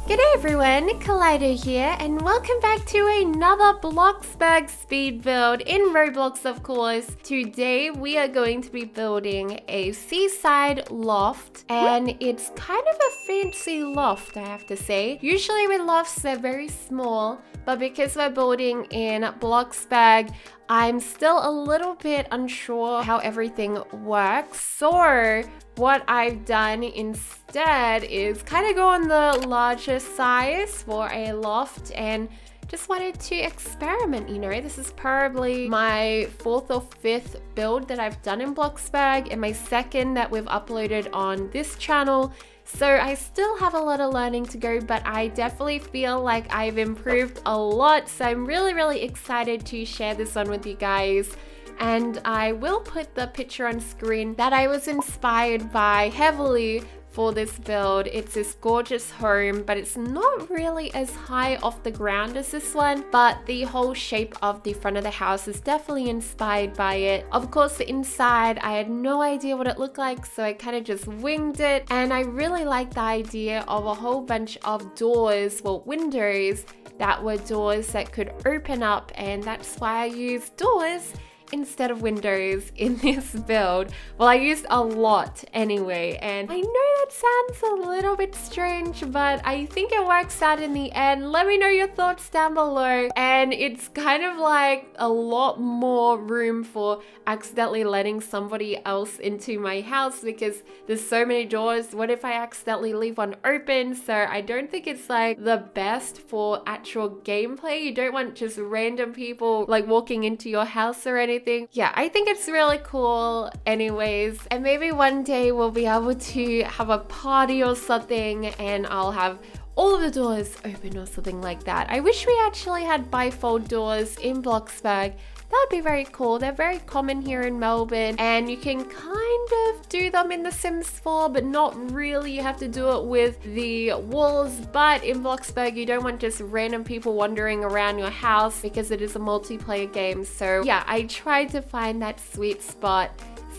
G'day everyone, Kaleidow here, and welcome back to another BLOXBURG speed build in Roblox, of course. Today we are going to be building a seaside loft, and it's kind of a fancy loft, I have to say. Usually with lofts, they're very small, but because we're building in BLOXBURG, I'm still a little bit unsure how everything works. So what I've done instead is kind of go on the larger size for a loft and just wanted to experiment, you know. This is probably my 4th or 5th build that I've done in BLOXBURG and my 2nd that we've uploaded on this channel. So I still have a lot of learning to go, but I definitely feel like I've improved a lot. So I'm really excited to share this one with you guys. And I will put the picture on screen that I was inspired by heavily for this build. It's this gorgeous home, but it's not really as high off the ground as this one, but the whole shape of the front of the house is definitely inspired by it. Of course, the inside, I had no idea what it looked like, so I kind of just winged it, and I really like the idea of a whole bunch of doors, well, windows that were doors that could open up, and that's why I used doors instead of windows in this build. Well, I used a lot anyway, and I know that sounds a little bit strange, but I think it works out in the end. Let me know your thoughts down below. And it's kind of like a lot more room for accidentally letting somebody else into my house because there's so many doors. What if I accidentally leave one open? So I don't think it's like the best for actual gameplay. You don't want just random people like walking into your house or anything. Yeah, I think it's really cool anyways, and maybe one day we'll be able to have a party or something and I'll have all of the doors open or something like that. I wish we actually had bifold doors in BLOXBURG. That would be very cool. They're very common here in Melbourne, and you can kind of do them in The Sims 4, but not really. You have to do it with the walls, but in BLOXBURG, you don't want just random people wandering around your house because it is a multiplayer game. So yeah, I tried to find that sweet spot.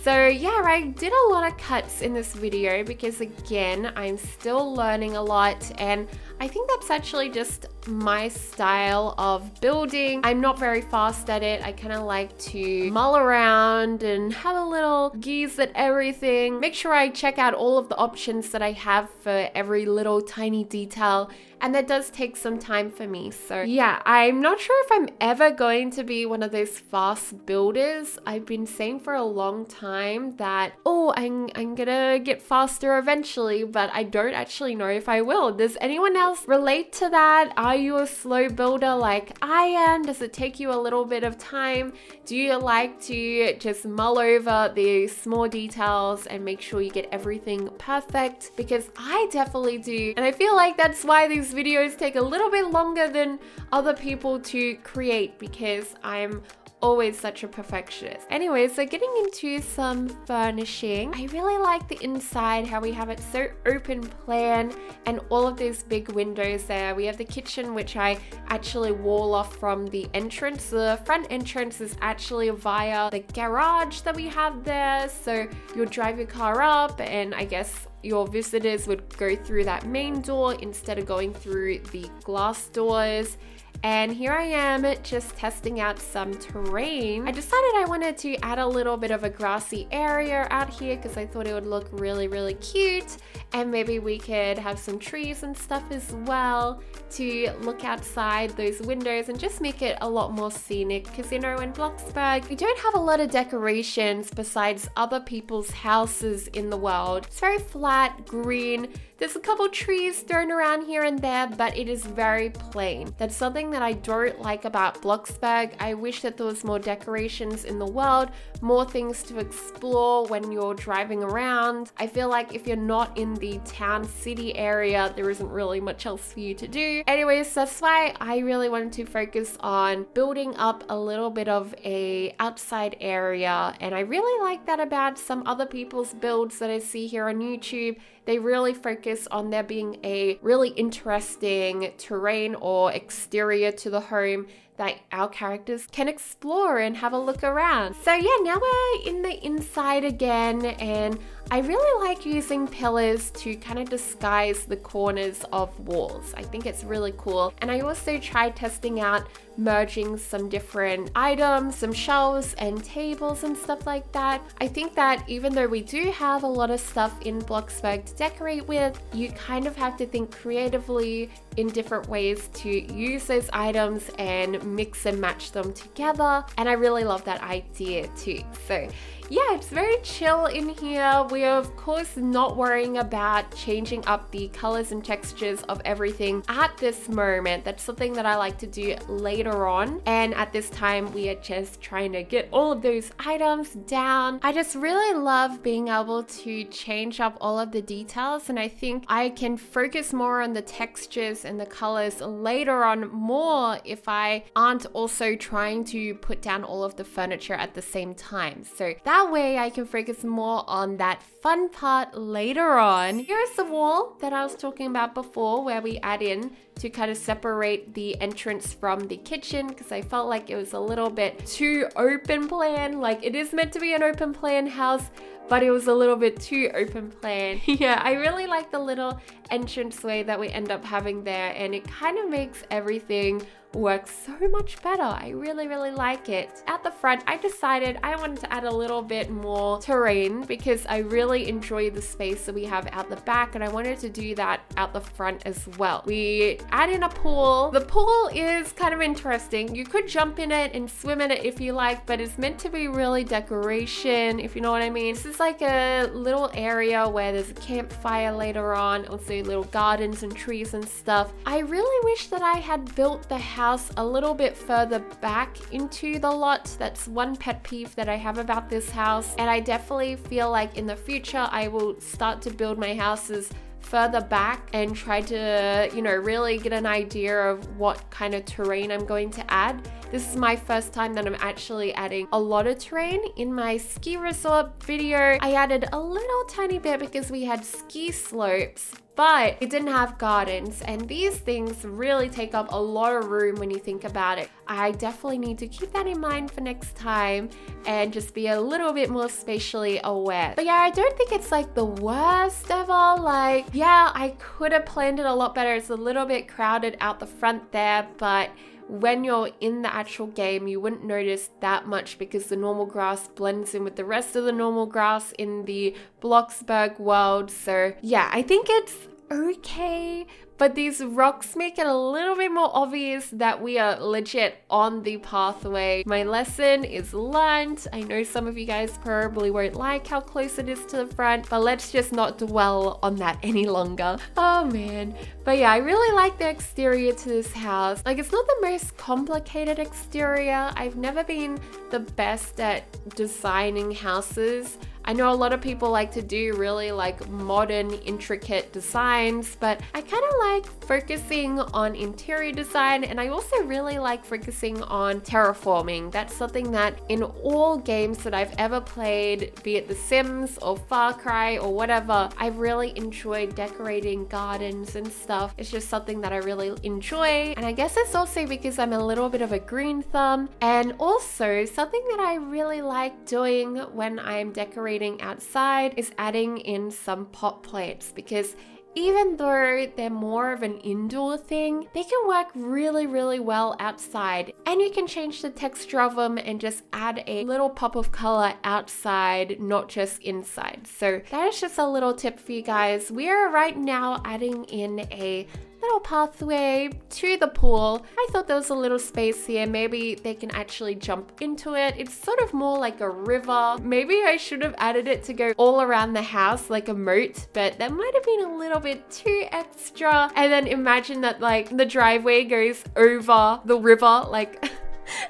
So yeah, I did a lot of cuts in this video because again, I'm still learning a lot, and I think that's actually just my style of building. I'm not very fast at it. I kind of like to mull around and have a little gaze at everything. Make sure I check out all of the options that I have for every little tiny detail, and that does take some time for me. So yeah, I'm not sure if I'm ever going to be one of those fast builders. I've been saying for a long time that, oh, I'm gonna get faster eventually, but I don't actually know if I will. Does anyone else relate to that? Are you a slow builder like I am? Does it take you a little bit of time? Do you like to just mull over the small details and make sure you get everything perfect? Because I definitely do, and I feel like that's why these videos take a little bit longer than other people to create, because I'm always such a perfectionist. Anyway, so getting into some furnishing, I really like the inside, how we have it so open plan and all of these big windows there. We have the kitchen, which I actually wall off from the entrance. The front entrance is actually via the garage that we have there. So you'll drive your car up, and I guess your visitors would go through that main door instead of going through the glass doors. And here I am just testing out some terrain. I decided I wanted to add a little bit of a grassy area out here because I thought it would look really cute, and maybe we could have some trees and stuff as well to look outside those windows and just make it a lot more scenic, because you know, in BLOXBURG we don't have a lot of decorations besides other people's houses in the world. It's very flat, green. There's a couple trees thrown around here and there, but it is very plain. That's something that I don't like about BLOXBURG. I wish that there was more decorations in the world, more things to explore when you're driving around. I feel like if you're not in the town city area, there isn't really much else for you to do. Anyways, that's why I really wanted to focus on building up a little bit of a outside area, and I really like that about some other people's builds that I see here on YouTube. They really focus on there being a really interesting terrain or exterior to the home that our characters can explore and have a look around. So yeah, now we're in the inside again, and I really like using pillars to kind of disguise the corners of walls. I think it's really cool. And I also tried testing out merging some different items, some shelves and tables and stuff like that. I think that even though we do have a lot of stuff in Bloxburg to decorate with, you kind of have to think creatively in different ways to use those items and mix and match them together. And I really love that idea too. So yeah, it's very chill in here. We are of course not worrying about changing up the colors and textures of everything at this moment. That's something that I like to do later on. And at this time, we are just trying to get all of those items down. I just really love being able to change up all of the details. And I think I can focus more on the textures and the colors later on more if I aren't also trying to put down all of the furniture at the same time. So that way I can focus more on that fun part later on. Here's the wall that I was talking about before, where we add in to kind of separate the entrance from the kitchen, because I felt like it was a little bit too open plan. Like, it is meant to be an open plan house, but it was a little bit too open plan. Yeah, I really like the little entranceway that we end up having there, and it kind of makes everything work so much better. I really like it. At the front, I decided I wanted to add a little bit more terrain because I really enjoy the space that we have out the back, and I wanted to do that out the front as well. We add in a pool. The pool is kind of interesting. You could jump in it and swim in it if you like, but it's meant to be really decoration, if you know what I mean. This is like a little area where there's a campfire later on, also little gardens and trees and stuff. I really wish that I had built the house a little bit further back into the lot. That's one pet peeve that I have about this house, and I definitely feel like in the future I will start to build my houses further back and try to, you know, really get an idea of what kind of terrain I'm going to add. This is my first time that I'm actually adding a lot of terrain. In my ski resort video, I added a little tiny bit because we had ski slopes, but it didn't have gardens, and these things really take up a lot of room when you think about it. I definitely need to keep that in mind for next time and just be a little bit more spatially aware. But yeah, I don't think it's like the worst ever. Like, yeah, I could have planned it a lot better. It's a little bit crowded out the front there, but when you're in the actual game, you wouldn't notice that much because the normal grass blends in with the rest of the normal grass in the Bloxburg world. So yeah, I think it's okay, but these rocks make it a little bit more obvious that we are legit on the pathway. My lesson is learned. I know some of you guys probably won't like how close it is to the front, but let's just not dwell on that any longer. Oh man. But yeah, I really like the exterior to this house. Like, it's not the most complicated exterior. I've never been the best at designing houses. I know a lot of people like to do really like modern, intricate designs, but I kind of like focusing on interior design, and I also really like focusing on terraforming. That's something that in all games that I've ever played, be it The Sims or Far Cry or whatever, I've really enjoyed decorating gardens and stuff. It's just something that I really enjoy, and I guess it's also because I'm a little bit of a green thumb, and also something that I really like doing when I'm decorating outside is adding in some pot plants, because even though they're more of an indoor thing, they can work really well outside, and you can change the texture of them and just add a little pop of color outside, not just inside. So that is just a little tip for you guys. We are right now adding in a little pathway to the pool. I thought there was a little space here. Maybe they can actually jump into it. It's sort of more like a river. Maybe I should have added it to go all around the house like a moat, but that might have been a little bit too extra. And then imagine that like the driveway goes over the river like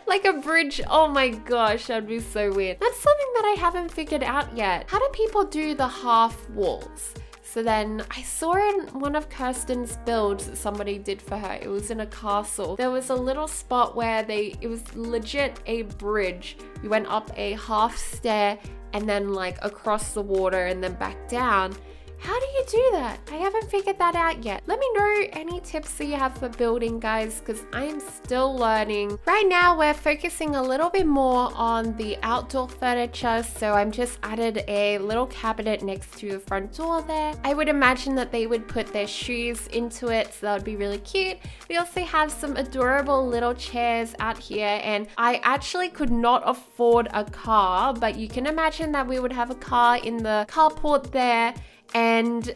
like a bridge. Oh my gosh, that'd be so weird. That's something that I haven't figured out yet. How do people do the half walls? So then I saw in one of Kirsten's builds that somebody did for her. It was in a castle. There was a little spot where it was legit a bridge. You went up a half stair and then like across the water and then back down. How do you do that? I haven't figured that out yet. Let me know any tips that you have for building, guys, because I am still learning. Right now, we're focusing a little bit more on the outdoor furniture, so I'm just added a little cabinet next to the front door there. I would imagine that they would put their shoes into it, so that would be really cute. We also have some adorable little chairs out here, and I actually could not afford a car, but you can imagine that we would have a car in the carport there. And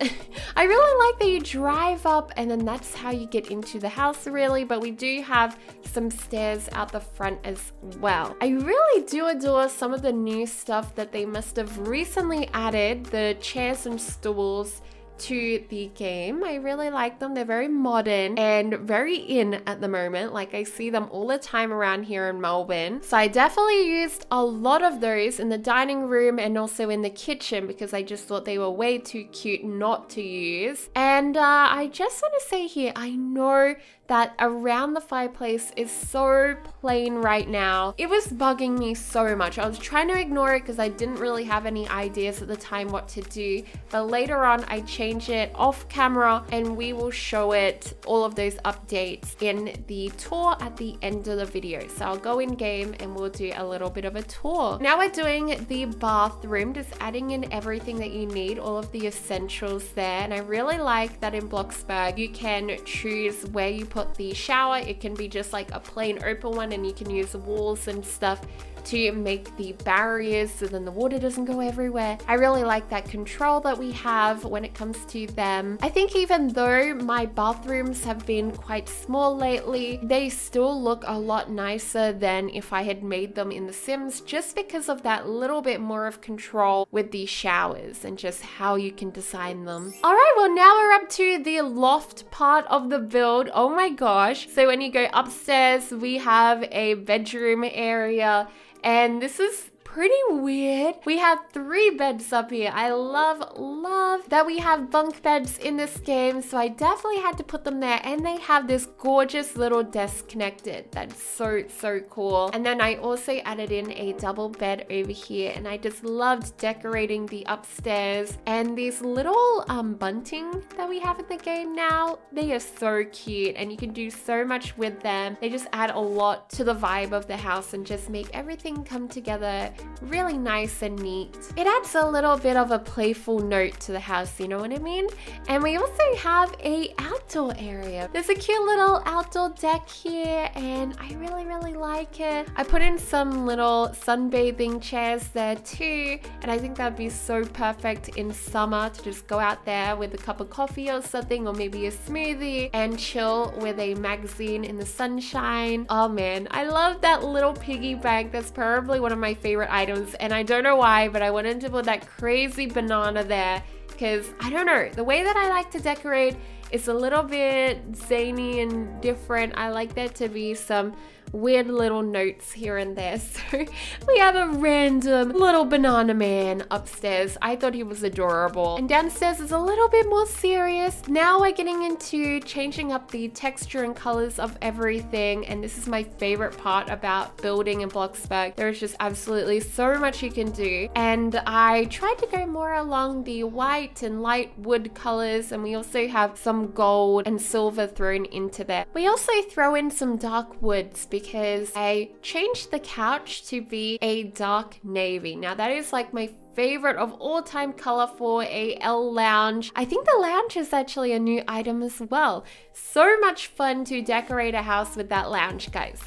I really like that you drive up and then that's how you get into the house, really. But we do have some stairs out the front as well. I really do adore some of the new stuff that they must have recently added, the chairs and stools to the game. I really like them. They're very modern and very in at the moment. Like, I see them all the time around here in Melbourne. So I definitely used a lot of those in the dining room and also in the kitchen because I just thought they were way too cute not to use. And I just want to say here, I know that around the fireplace is so plain right now. It was bugging me so much. I was trying to ignore it because I didn't really have any ideas at the time what to do. But later on, I changed it off camera and we will show it, all of those updates in the tour at the end of the video. So I'll go in game and we'll do a little bit of a tour. Now we're doing the bathroom, just adding in everything that you need, all of the essentials there. And I really like that in BLOXBURG, you can choose where you put the shower. It can be just like a plain open one and you can use the walls and stuff to make the barriers so then the water doesn't go everywhere. I really like that control that we have when it comes to them. I think even though my bathrooms have been quite small lately, they still look a lot nicer than if I had made them in The Sims, just because of that little bit more of control with the showers and just how you can design them. All right, well now we're up to the loft part of the build. Oh my gosh. So when you go upstairs, we have a bedroom area. And this is pretty weird. We have 3 beds up here. I love that we have bunk beds in this game. So I definitely had to put them there. And they have this gorgeous little desk connected. That's so cool. And then I also added in a double bed over here. And I just loved decorating the upstairs. And these little bunting that we have in the game now, they are so cute. And you can do so much with them. They just add a lot to the vibe of the house and just make everything come together really nice and neat. It adds a little bit of a playful note to the house, you know what I mean? And we also have a outdoor area. There's a cute little outdoor deck here and I really like it. I put in some little sunbathing chairs there too, and I think that'd be so perfect in summer to just go out there with a cup of coffee or something, or maybe a smoothie, and chill with a magazine in the sunshine. Oh man, I love that little piggy bank. That's probably one of my favorite items, and I don't know why, but I wanted to put that crazy banana there because I don't know, the way that I like to decorate is a little bit zany and different. I like there to be some weird little notes here and there. So we have a random little banana man upstairs. I thought he was adorable. And downstairs is a little bit more serious. Now we're getting into changing up the texture and colors of everything. And this is my favorite part about building in BLOXBURG. There's just absolutely so much you can do. And I tried to go more along the white and light wood colors. And we also have some gold and silver thrown into there. We also throw in some dark woods because I changed the couch to be a dark navy. Now that is like my favorite of all time color for a L lounge. I think the lounge is actually a new item as well. So much fun to decorate a house with that lounge, guys.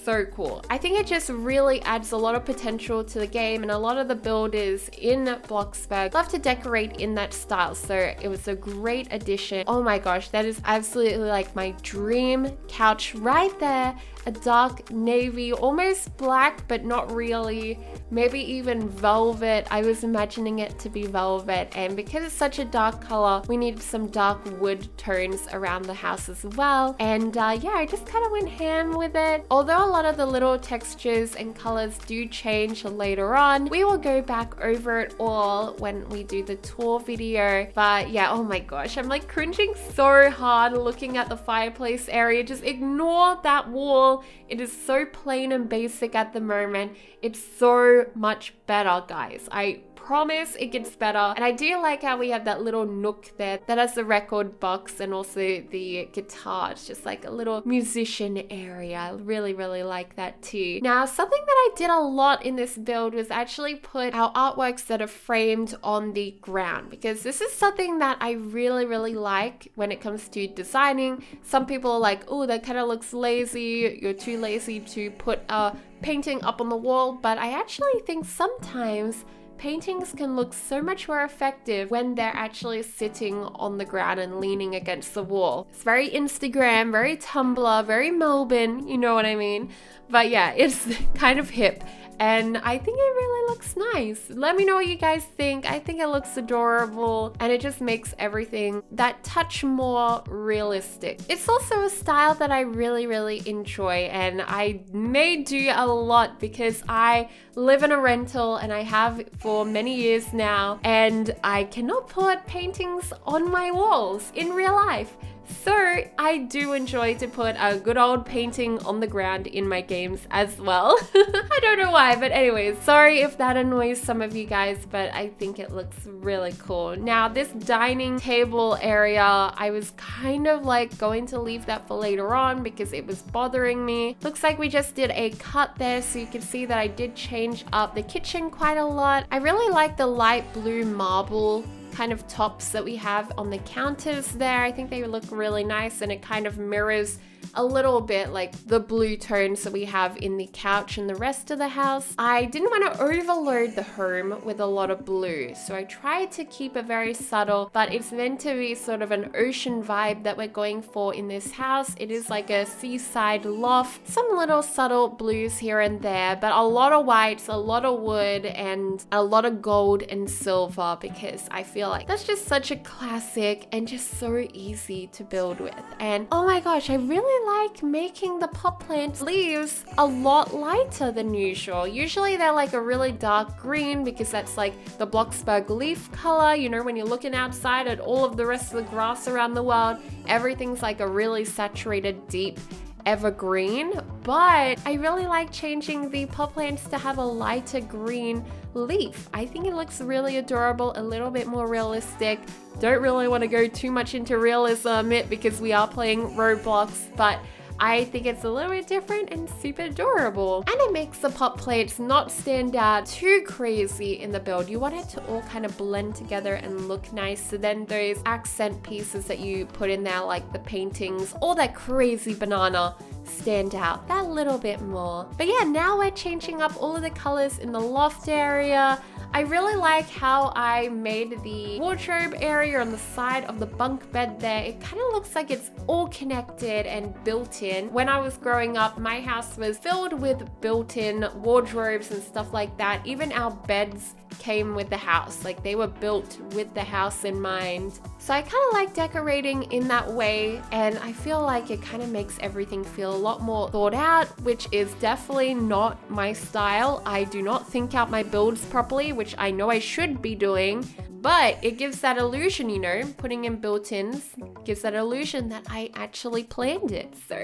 So cool. I think it just really adds a lot of potential to the game, and a lot of the builders in BLOXBURG love to decorate in that style. So it was a great addition. Oh my gosh, that is absolutely like my dream couch right there. A dark navy, almost black, but not really. Maybe even velvet. I was imagining it to be velvet, and because it's such a dark color, we needed some dark wood tones around the house as well. And yeah, I just kind of went ham with it. Although a lot of the little textures and colors do change later on, we will go back over it all when we do the tour video. But yeah, oh my gosh, I'm like cringing so hard looking at the fireplace area. Just ignore that wall. It is so plain and basic at the moment. It's so much better, guys. I promise it gets better. And I do like how we have that little nook there that has the record box and also the guitar. It's just like a little musician area. I really, really like that too. Now, something that I did a lot in this build was actually put our artworks that are framed on the ground, because this is something that I really, really like when it comes to designing. Some people are like, oh, that kind of looks lazy. You're too lazy to put a painting up on the wall. But I actually think sometimes paintings can look so much more effective when they're actually sitting on the ground and leaning against the wall. It's very Instagram, very Tumblr, very Melbourne, you know what I mean? But yeah, it's kind of hip. And I think it really looks nice. Let me know what you guys think. I think it looks adorable and it just makes everything that touch more realistic. It's also a style that I really, really enjoy, and I may do a lot because I live in a rental and I have for many years now, and I cannot put paintings on my walls in real life. So I do enjoy to put a good old painting on the ground in my games as well. I don't know why, but anyways, sorry if that annoys some of you guys, but I think it looks really cool. Now, this dining table area, I was kind of like going to leave that for later on because it was bothering me. Looks like we just did a cut there, so you can see that I did change up the kitchen quite a lot. I really like the light blue marble kind of tops that we have on the counters there. I think they look really nice, and it kind of mirrors a little bit like the blue tones that we have in the couch and the rest of the house. I didn't want to overload the home with a lot of blue, so I tried to keep it very subtle, but it's meant to be sort of an ocean vibe that we're going for in this house. It is like a seaside loft, some little subtle blues here and there, but a lot of whites, a lot of wood, and a lot of gold and silver, because I feel like that's just such a classic and just so easy to build with. And oh my gosh, I really like making the pot plant leaves a lot lighter than usual. Usually they're like a really dark green because that's like the BLOXBURG leaf color. You know, when you're looking outside at all of the rest of the grass around the world, everything's like a really saturated, deep evergreen. But I really like changing the pot plants to have a lighter green leaf. I think it looks really adorable, a little bit more realistic. Don't really want to go too much into realism because we are playing Roblox, but I think it's a little bit different and super adorable. And it makes the pot plants not stand out too crazy in the build. You want it to all kind of blend together and look nice. So then those accent pieces that you put in there, like the paintings, all that crazy banana, stand out that little bit more. But yeah, now we're changing up all of the colors in the loft area. I really like how I made the wardrobe area on the side of the bunk bed there. It kind of looks like it's all connected and built in. When I was growing up, my house was filled with built-in wardrobes and stuff like that. Even our beds came with the house, like they were built with the house in mind. So I kind of like decorating in that way, and I feel like it kind of makes everything feel a lot more thought out, which is definitely not my style. I do not think out my builds properly, which I know I should be doing, but it gives that illusion, you know, putting in built-ins gives that illusion that I actually planned it. So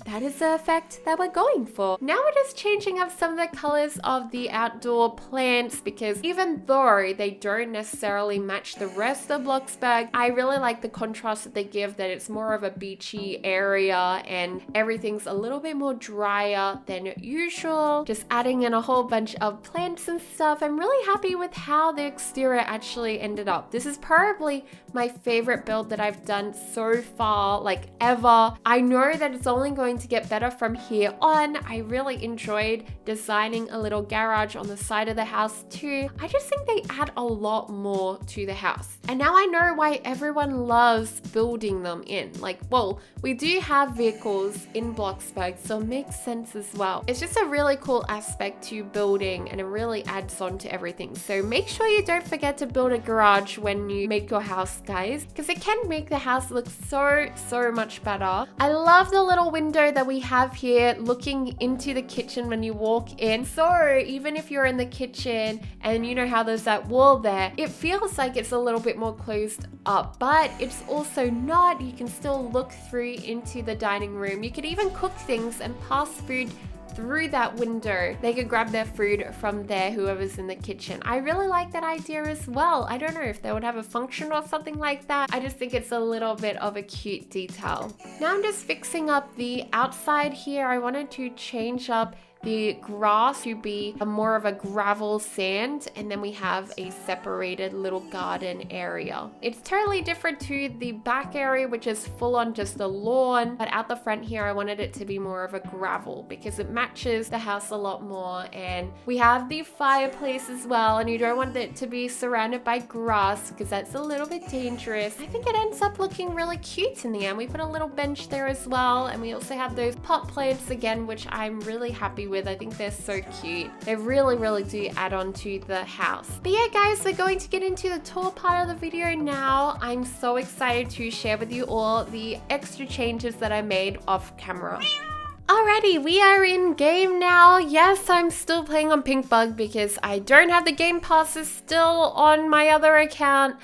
that is the effect that we're going for. Now we're just changing up some of the colors of the outdoor plants, because even though they don't necessarily match the rest of BLOXBURG, I really like the contrast that they give, that it's more of a beachy area and everything's a little bit more drier than usual. Just adding in a whole bunch of plants and stuff. I'm really happy with how the exterior actually ended up. This is probably my favorite build that I've done so far, like ever. I know that it's only going to get better from here on. I really enjoyed designing a little garage on the side of the house too. I just think they add a lot more to the house. And now I know why everyone loves building them in. Like, well, we do have vehicles in BLOXBURG, so it makes sense as well. It's just a really cool aspect to building, and it really adds on to everything. So make sure you don't forget to build a garage when you make your house, guys, because it can make the house look so much better. I love the little window that we have here looking into the kitchen when you walk in. So even if you're in the kitchen and you know how there's that wall there, it feels like it's a little bit more closed up, but it's also not. You can still look through into the dining room. You could even cook things and pass food through that window, they could grab their food from there, whoever's in the kitchen. I really like that idea as well. I don't know if they would have a function or something like that. I just think it's a little bit of a cute detail. Now I'm just fixing up the outside here. I wanted to change up the grass to be more of a gravel sand, and then we have a separated little garden area. It's totally different to the back area, which is full on just a lawn, but out the front here I wanted it to be more of a gravel because it matches the house a lot more. And we have the fireplace as well, and you don't want it to be surrounded by grass because that's a little bit dangerous. I think it ends up looking really cute in the end. We put a little bench there as well, and we also have those pot plants again, which I'm really happy with. I think they're so cute. They really do add on to the house. But yeah guys, we're going to get into the tour part of the video now. I'm so excited to share with you all the extra changes that I made off camera. Alrighty, we are in game now. Yes, I'm still playing on Pinkbug because I don't have the game passes still on my other account.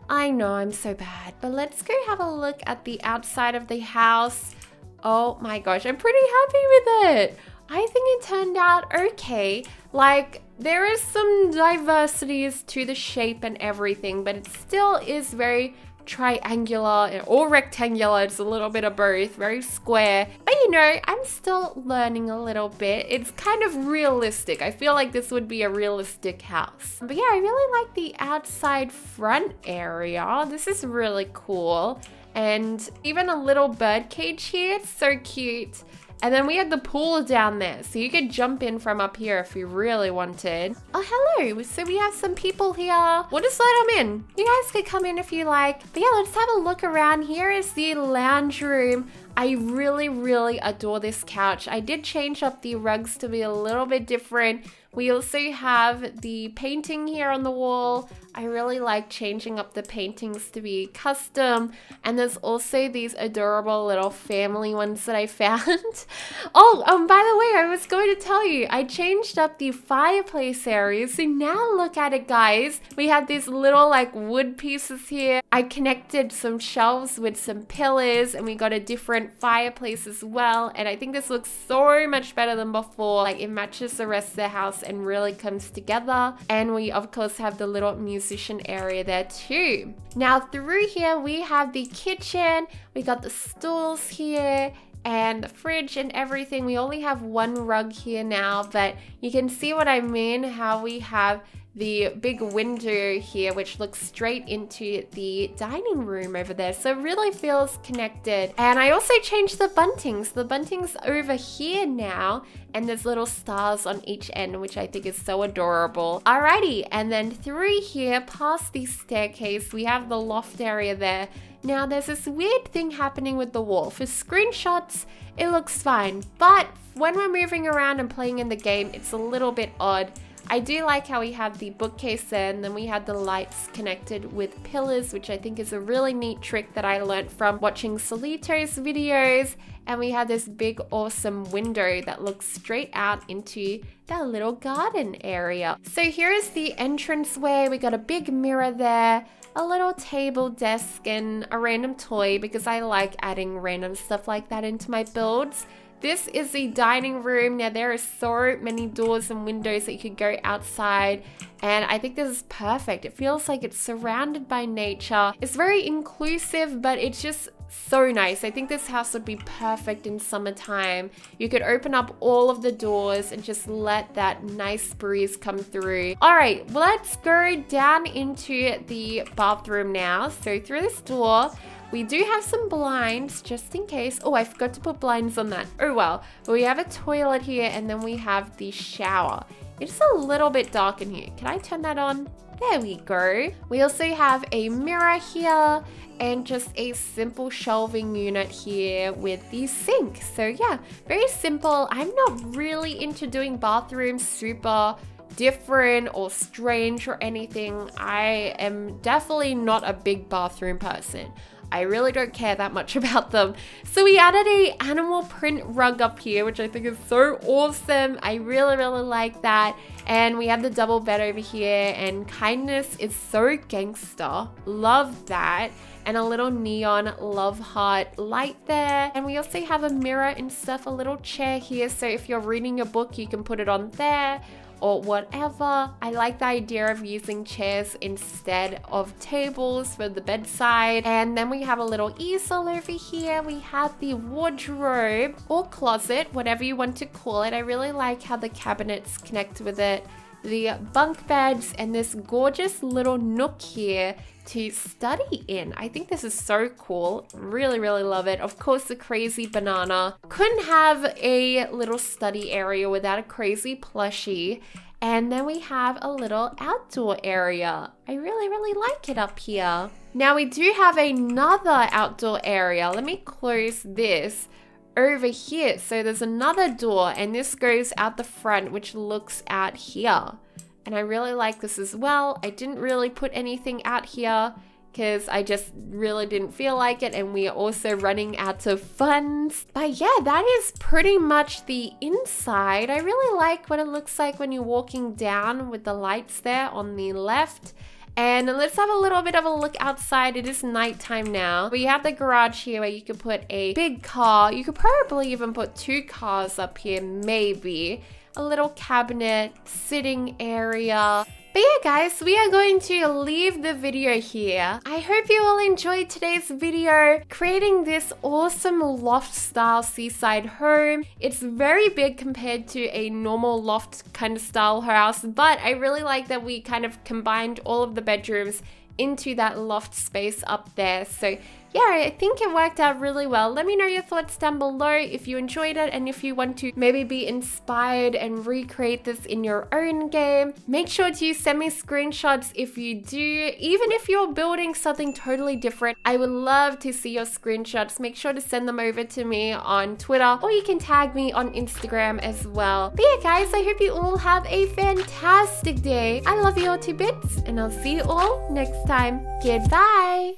I know, I'm so bad. But let's go have a look at the outside of the house. Oh my gosh, I'm pretty happy with it. I think it turned out okay. Like, there is some diversities to the shape and everything, but it still is very triangular or rectangular. It's a little bit of both, very square. But you know, I'm still learning a little bit. It's kind of realistic. I feel like this would be a realistic house. But yeah, I really like the outside front area. This is really cool. And even a little bird cage here. It's so cute. And then we had the pool down there, so you could jump in from up here if you really wanted. Oh, hello. So we have some people here. We'll just let them in. You guys could come in if you like. But yeah, let's have a look around. Here is the lounge room. I really adore this couch. I did change up the rugs to be a little bit different. We also have the painting here on the wall. I really like changing up the paintings to be custom. And there's also these adorable little family ones that I found. Oh, by the way, I was going to tell you, I changed up the fireplace area. So now look at it, guys. We have these little like wood pieces here. I connected some shelves with some pillars, and we got a different fireplace as well. And I think this looks so much better than before. Like, it matches the rest of the house and really comes together. And we of course have the little musician area there too. Now through here we have the kitchen. We got the stools here and the fridge and everything. We only have one rug here now, but you can see what I mean, how we have the big window here which looks straight into the dining room over there, so it really feels connected. And I also changed the buntings. The buntings over here now, and there's little stars on each end, which I think is so adorable. Alrighty, and then through here past the staircase we have the loft area there. Now there's this weird thing happening with the wall. For screenshots it looks fine, but when we're moving around and playing in the game it's a little bit odd. I do like how we have the bookcase there, and then we had the lights connected with pillars, which I think is a really neat trick that I learned from watching Solito's videos. And we have this big awesome window that looks straight out into that little garden area. So here is the entranceway. We got a big mirror there, a little table, desk, and a random toy because I like adding random stuff like that into my builds. This is the dining room. Now there are so many doors and windows that you could go outside, and I think this is perfect. It feels like it's surrounded by nature. It's very inclusive, but it's just so nice. I think this house would be perfect in summertime. You could open up all of the doors and just let that nice breeze come through. All right, let's go down into the bathroom now. So through this door, we do have some blinds just in case. Oh, I forgot to put blinds on that. Oh well. But we have a toilet here, and then we have the shower. It's a little bit dark in here. Can I turn that on? There we go. We also have a mirror here and just a simple shelving unit here with the sink. So yeah, very simple. I'm not really into doing bathrooms super different or strange or anything. I am definitely not a big bathroom person. I really don't care that much about them. So we added a animal print rug up here, which I think is so awesome. I really like that. And we have the double bed over here, and kindness is so gangster. Love that. And a little neon love heart light there. And we also have a mirror and stuff, a little chair here. So if you're reading a book, you can put it on there or whatever. I like the idea of using chairs instead of tables for the bedside. And then we have a little easel over here. We have the wardrobe or closet, whatever you want to call it. I really like how the cabinets connect with it. The bunk beds and this gorgeous little nook here to study in. I think this is so cool. Really love it. Of course, the crazy banana. Couldn't have a little study area without a crazy plushie. And then we have a little outdoor area. I really like it up here. Now we do have another outdoor area. Let me close this over here. So there's another door, and this goes out the front, which looks out here. And I really like this as well. I didn't really put anything out here because I just really didn't feel like it, and we are also running out of funds. But yeah, that is pretty much the inside. I really like what it looks like when you're walking down with the lights there on the left. And let's have a little bit of a look outside. It is nighttime now. We have the garage here where you could put a big car. You could probably even put 2 cars up here, maybe. A little cabinet, sitting area. But yeah, guys, we are going to leave the video here. I hope you all enjoyed today's video, creating this awesome loft style seaside home. It's very big compared to a normal loft kind of style house, but I really like that we kind of combined all of the bedrooms into that loft space up there. So yeah, I think it worked out really well. Let me know your thoughts down below if you enjoyed it, and if you want to maybe be inspired and recreate this in your own game. Make sure to send me screenshots if you do. Even if you're building something totally different, I would love to see your screenshots. Make sure to send them over to me on Twitter, or you can tag me on Instagram as well. But yeah, guys, I hope you all have a fantastic day. I love you all to bits, and I'll see you all next time. Goodbye.